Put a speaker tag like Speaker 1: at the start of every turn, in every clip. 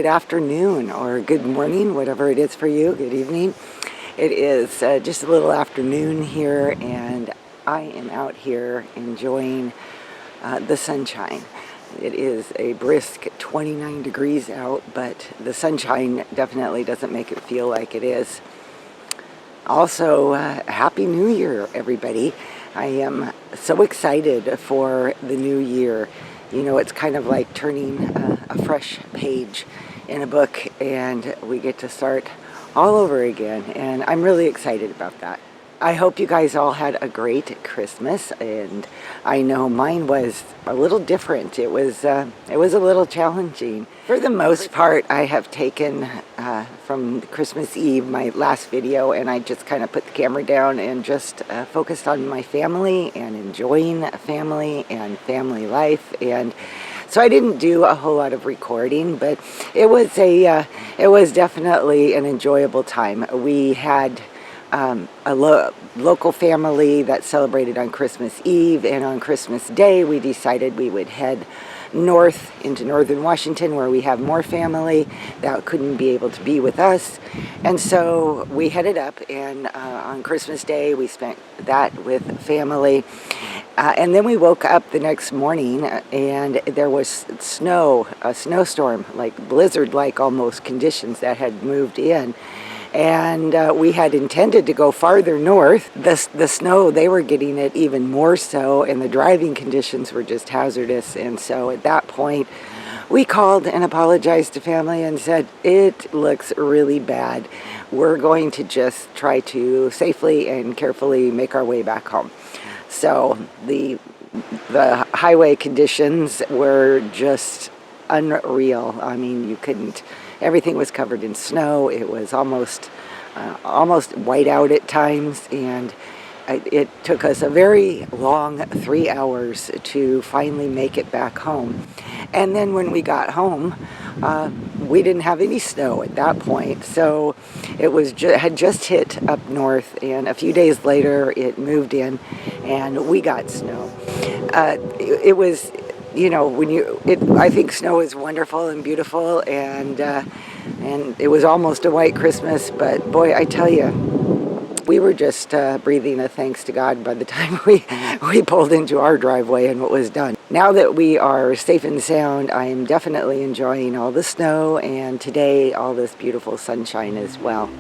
Speaker 1: good afternoon or good morning, whatever it is for you, good evening. It is just a little afternoon here, and I am out here enjoying the sunshine. It is a brisk 29 degrees out, but the sunshine definitely doesn't make it feel like it is. Also, Happy New Year, everybody. I am so excited for the new year. You know, it's kind of like turning a fresh page in a book, and we get to start all over again, and I'm really excited about that. I hope you guys all had a great Christmas, and I know mine was a little different. It was a little challenging. For the most part, I have taken from Christmas Eve, my last video, and I just kind of put the camera down and just focused on my family and enjoying family and family life. And so I didn't do a whole lot of recording, but it was definitely an enjoyable time. We had a local family that celebrated on Christmas Eve, and on Christmas Day we decided we would head north into northern Washington, where we have more family that couldn't be able to be with us. And so we headed up, and on Christmas Day we spent that with family. And then we woke up the next morning, and there was snow, a snowstorm, like blizzard-like almost conditions that had moved in. And we had intended to go farther north. The snow, they were getting it even more so, and the driving conditions were just hazardous. And so at that point, we called and apologized to family and said, it looks really bad. We're going to just try to safely and carefully make our way back home. So the highway conditions were just unreal. I mean, you couldn't. Everything was covered in snow. It was almost white out at times, and it took us a very long 3 hours to finally make it back home. And then when we got home, we didn't have any snow at that point. So it was had just hit up north, and a few days later it moved in, and we got snow. It was. You know, I think snow is wonderful and beautiful, and it was almost a white Christmas, but boy, I tell you, we were just breathing a thanks to God by the time we pulled into our driveway and what was done. Now that we are safe and sound, I am definitely enjoying all the snow, and today all this beautiful sunshine as well.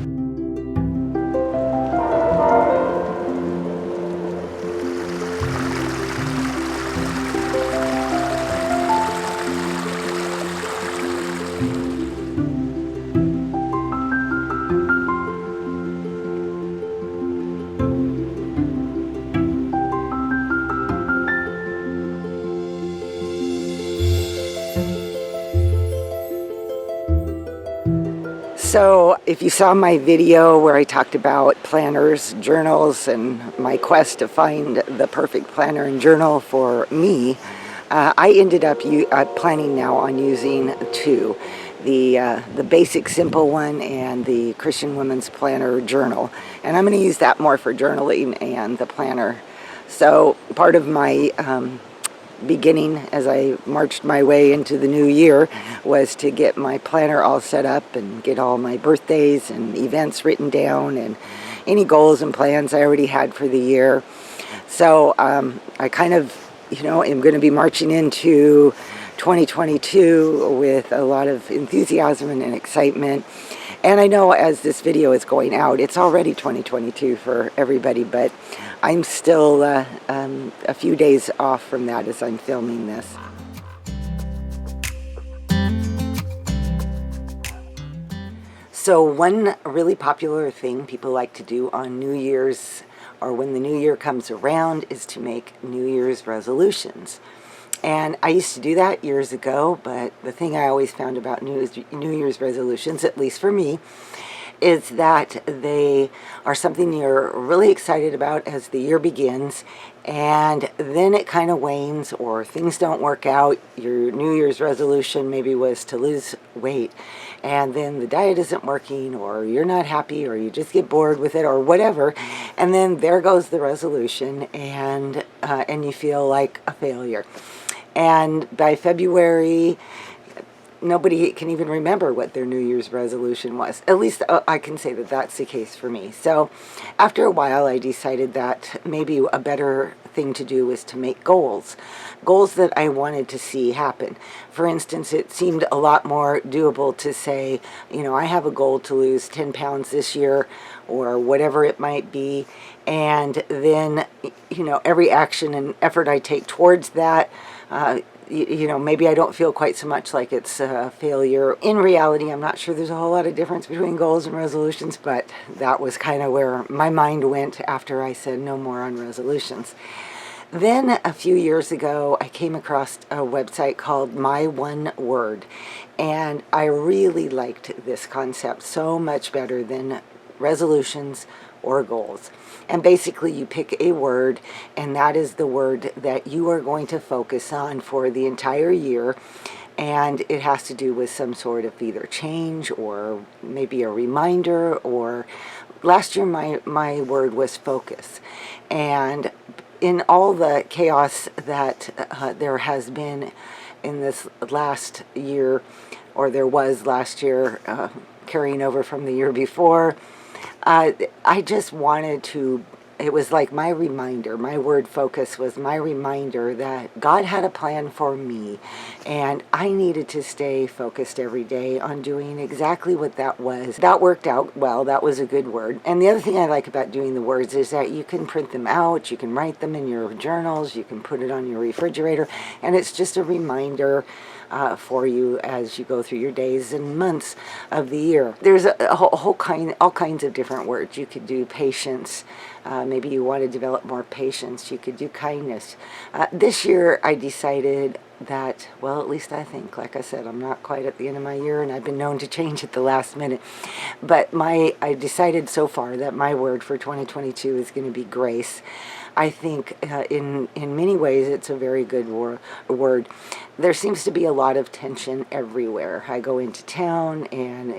Speaker 1: So if you saw my video where I talked about planners, journals, and my quest to find the perfect planner and journal for me, I ended up planning now on using two. The basic simple one and the Christian Women's Planner Journal. And I'm going to use that more for journaling and the planner. So part of my beginning as I marched my way into the new year was to get my planner all set up and get all my birthdays and events written down and any goals and plans I already had for the year. So I kind of, am going to be marching into 2022 with a lot of enthusiasm and excitement. And I know as this video is going out, it's already 2022 for everybody, but I'm still a few days off from that as I'm filming this. So one really popular thing people like to do on New Year's, or when the new year comes around, is to make New Year's resolutions. And I used to do that years ago, but the thing I always found about New Year's resolutions, at least for me, is that they are something you're really excited about as the year begins, and then it kind of wanes or things don't work out. Your New Year's resolution maybe was to lose weight, and then the diet isn't working, or you're not happy, or you just get bored with it, or whatever, and then there goes the resolution, and you feel like a failure. And by February, nobody can even remember what their New Year's resolution was. At least I can say that that's the case for me. So after a while, I decided that maybe a better thing to do was to make goals that I wanted to see happen. For instance, it seemed a lot more doable to say, I have a goal to lose 10 pounds this year, or whatever it might be, and then every action and effort I take towards that, maybe I don't feel quite so much like it's a failure. In reality, I'm not sure there's a whole lot of difference between goals and resolutions, but that was kind of where my mind went after I said no more on resolutions. Then a few years ago, I came across a website called My One Word, and I really liked this concept so much better than resolutions or goals. And basically you pick a word, and that is the word that you are going to focus on for the entire year. And it has to do with some sort of either change or maybe a reminder. Or last year my word was focus. And in all the chaos that there has been in this last year, or there was last year, carrying over from the year before, I just wanted to, it was like my reminder, my word focus was my reminder that God had a plan for me, and I needed to stay focused every day on doing exactly what that was. That worked out well. That was a good word. And the other thing I like about doing the words is that you can print them out, you can write them in your journals, you can put it on your refrigerator, and it's just a reminder for you as you go through your days and months of the year. There's all kinds of different words. You could do patience. Maybe you want to develop more patience. You could do kindness. This year I decided that, well, at least I think, like I said, I'm not quite at the end of my year, and I've been known to change at the last minute. But I decided so far that my word for 2022 is going to be grace. I think in many ways it's a very good word. There seems to be a lot of tension everywhere. I go into town and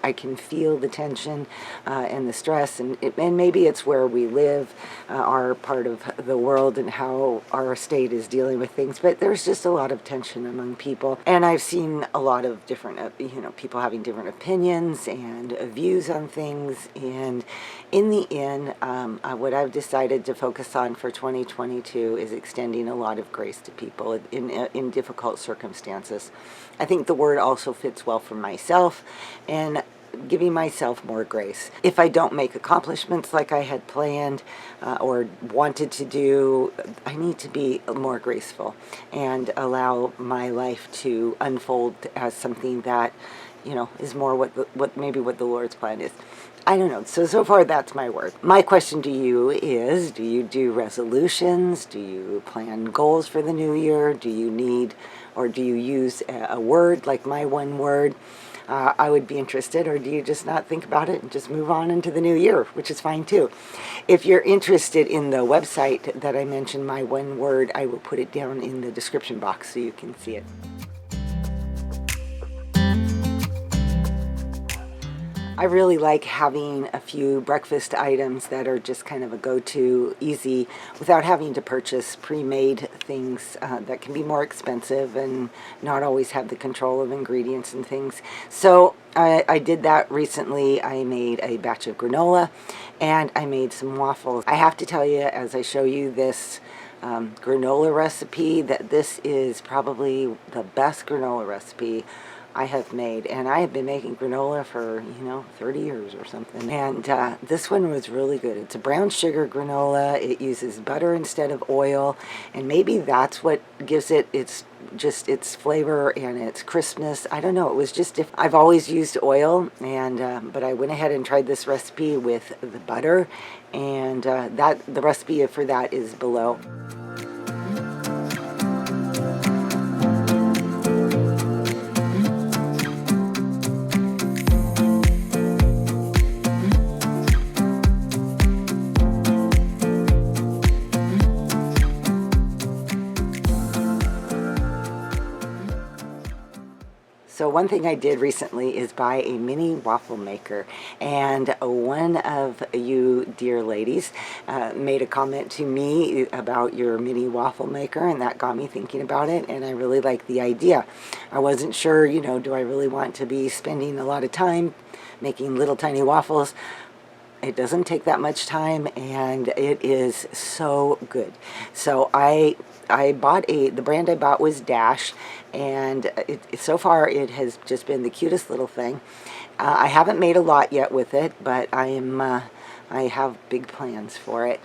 Speaker 1: I can feel the tension and the stress, and maybe it's where we live, our part of the world, and how our state is dealing with things. But there's just a lot of tension among people, and I've seen a lot of different, people having different opinions and views on things. And in the end, what I've decided to focus on for 2022 is extending a lot of grace to people in difficult circumstances. I think the word also fits well for myself, and giving myself more grace. If I don't make accomplishments like I had planned or wanted to do, I need to be more graceful and allow my life to unfold as something that, is more what the Lord's plan is. I don't know. So far that's my word. My question to you is, do you do resolutions? Do you plan goals for the new year? Do you use a word like my one word? I would be interested. Or do you just not think about it and just move on into the new year, which is fine too. If you're interested in the website that I mentioned, my one word, I will put it down in the description box so you can see it. I really like having a few breakfast items that are just kind of a go-to, easy, without having to purchase pre-made things that can be more expensive and not always have the control of ingredients and things. So I did that recently. I made a batch of granola and I made some waffles. I have to tell you, as I show you this granola recipe, that this is probably the best granola recipe I have made, and I have been making granola for 30 years or something, and this one was really good. It's a brown sugar granola. It uses butter instead of oil, and maybe that's what gives it its flavor and its crispness. I don't know, it was just different. I've always used oil, and but I went ahead and tried this recipe with the butter, and the recipe for that is below. So one thing I did recently is buy a mini waffle maker, and one of you dear ladies made a comment to me about your mini waffle maker, and that got me thinking about it, and I really like the idea. I wasn't sure, do I really want to be spending a lot of time making little tiny waffles? It doesn't take that much time, and it is so good. So I bought the brand I bought was Dash, and so far it has just been the cutest little thing. I haven't made a lot yet with it, but I have big plans for it.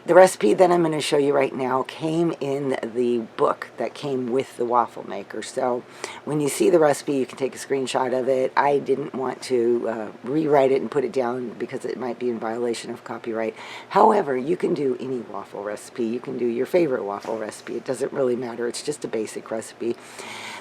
Speaker 1: The recipe that I'm going to show you right now came in the book that came with the waffle maker. So when you see the recipe, you can take a screenshot of it. I didn't want to rewrite it and put it down because it might be in violation of copyright. However, you can do any waffle recipe. You can do your favorite waffle recipe. It doesn't really matter. It's just a basic recipe.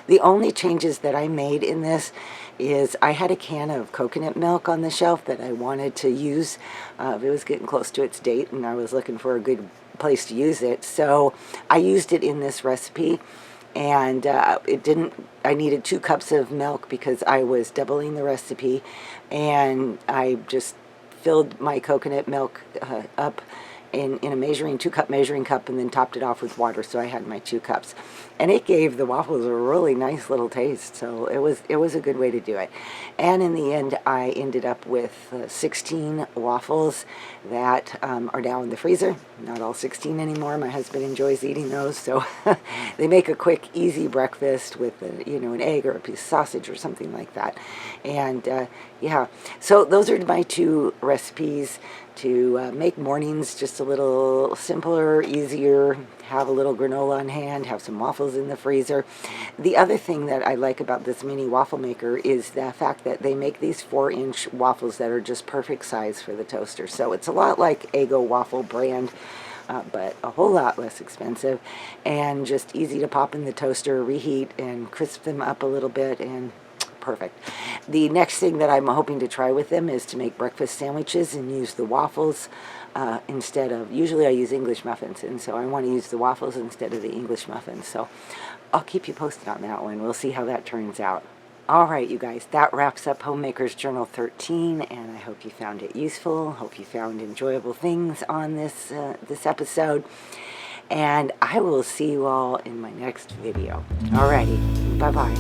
Speaker 1: The only changes that I made in this is I had a can of coconut milk on the shelf that I wanted to use. It was getting close to its date, and I was looking for a good place to use it. So I used it in this recipe, and I needed 2 cups of milk because I was doubling the recipe, and I just filled my coconut milk up in a 2-cup measuring cup, and then topped it off with water, so I had my 2 cups, and it gave the waffles a really nice little taste. So it was a good way to do it. And in the end, I ended up with 16 waffles that are now in the freezer. Not all 16 anymore. My husband enjoys eating those, so they make a quick, easy breakfast with an egg or a piece of sausage or something like that. And yeah, so those are my 2 recipes to make mornings just a little simpler, easier, have a little granola on hand, have some waffles in the freezer. The other thing that I like about this mini waffle maker is the fact that they make these 4-inch waffles that are just perfect size for the toaster. So it's a lot like Eggo waffle brand, but a whole lot less expensive, and just easy to pop in the toaster, reheat, and crisp them up a little bit, and perfect. The next thing that I'm hoping to try with them is to make breakfast sandwiches and use the waffles instead of, usually I use English muffins, and so I want to use the waffles instead of the English muffins. So I'll keep you posted on that one. We'll see how that turns out. All right, you guys, that wraps up Homemakers Journal 13, and I hope you found it useful. Hope you found enjoyable things on this episode, and I will see you all in my next video. Alrighty, bye-bye.